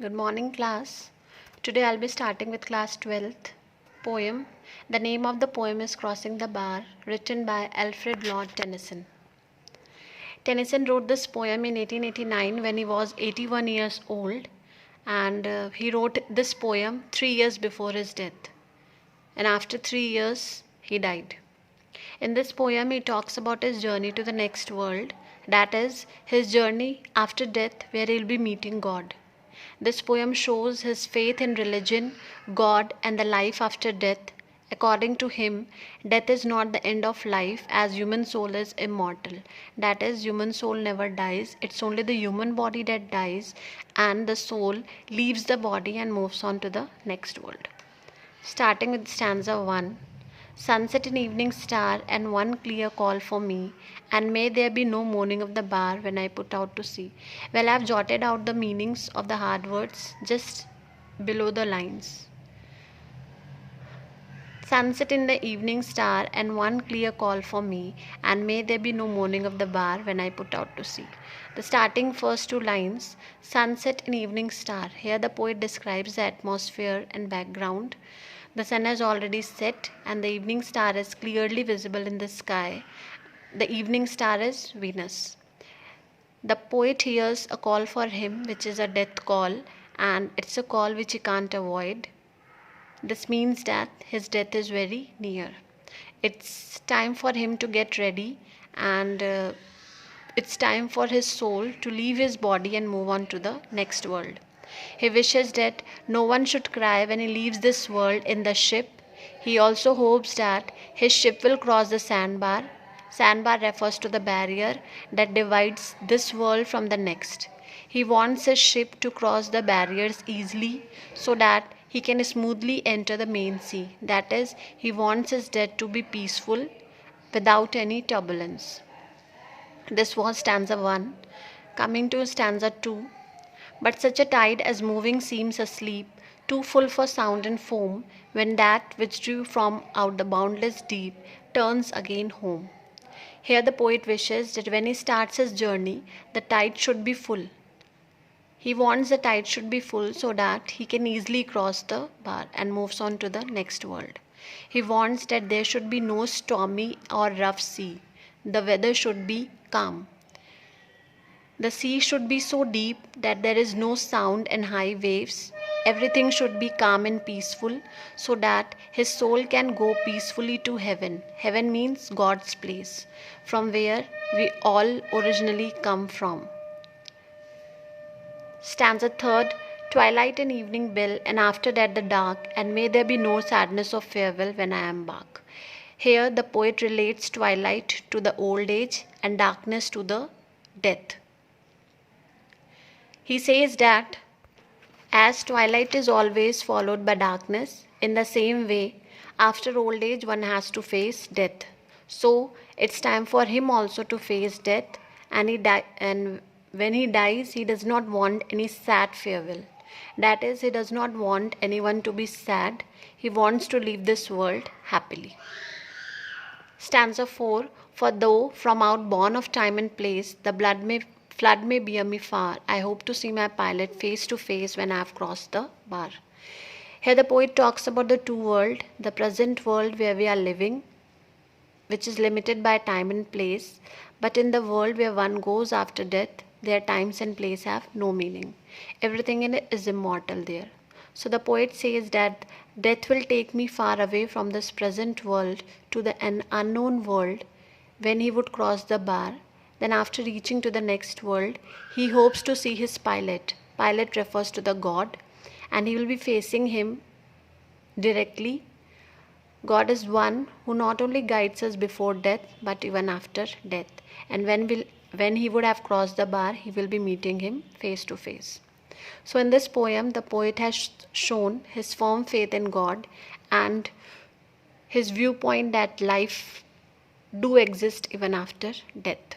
Good morning, class. Today I'll be starting with class 12th poem. The name of the poem is Crossing the Bar, written by Alfred Lord Tennyson. Tennyson wrote this poem in 1889 when he was 81 years old, and he wrote this poem 3 years before his death. And after 3 years, he died. In this poem, he talks about his journey to the next world, that is, his journey after death, where he'll be meeting God. This poem shows his faith in religion, God, and the life after death. According to him, death is not the end of life, as human soul is immortal. That is, human soul never dies. It's only the human body that dies, and the soul leaves the body and moves on to the next world. Starting with stanza 1. Sunset and evening star, and one clear call for me, and may there be no moaning of the bar when I put out to sea. Well, I've jotted out the meanings of the hard words just below the lines. Sunset in the evening star, and one clear call for me, and may there be no moaning of the bar when I put out to sea. The starting first two lines, sunset and evening star. Here the poet describes the atmosphere and background. The sun has already set, and the evening star is clearly visible in the sky. The evening star is Venus. The poet hears a call for him, which is a death call, and it's a call which he can't avoid. This means that his death is very near. It's time for him to get ready, and it's time for his soul to leave his body and move on to the next world. He wishes that no one should cry when he leaves this world in the ship. He also hopes that his ship will cross the sandbar. Sandbar refers to the barrier that divides this world from the next. He wants his ship to cross the barriers easily so that he can smoothly enter the main sea. That is, he wants his death to be peaceful without any turbulence. This was stanza 1. Coming to stanza 2. But such a tide as moving seems asleep, too full for sound and foam, when that which drew from out the boundless deep turns again home. Here the poet wishes that when he starts his journey, the tide should be full. He wants the tide should be full so that he can easily cross the bar and moves on to the next world. He wants that there should be no stormy or rough sea. The weather should be calm. The sea should be so deep that there is no sound and high waves. Everything should be calm and peaceful so that his soul can go peacefully to heaven. Heaven means God's place, from where we all originally come from. Stanza 3rd. Twilight and evening bell, and after that the dark, and may there be no sadness of farewell when I embark. Here the poet relates twilight to the old age and darkness to the death. He says that as twilight is always followed by darkness, in the same way, after old age one has to face death. So it's time for him also to face death, and when he dies, he does not want any sad farewell. That is, he does not want anyone to be sad. He wants to leave this world happily. Stanza 4. For though from out born of time and place, the flood may bear me far, I hope to see my pilot face to face when I have crossed the bar. Here the poet talks about the two worlds, the present world where we are living, which is limited by time and place, but in the world where one goes after death, their times and place have no meaning. Everything in it is immortal there. So the poet says that death will take me far away from this present world to an unknown world when he would cross the bar. Then after reaching to the next world, he hopes to see his pilot. Pilot refers to the God, and he will be facing him directly. God is one who not only guides us before death, but even after death. And when he would have crossed the bar, he will be meeting him face to face. So in this poem, the poet has shown his firm faith in God and his viewpoint that life do exist even after death.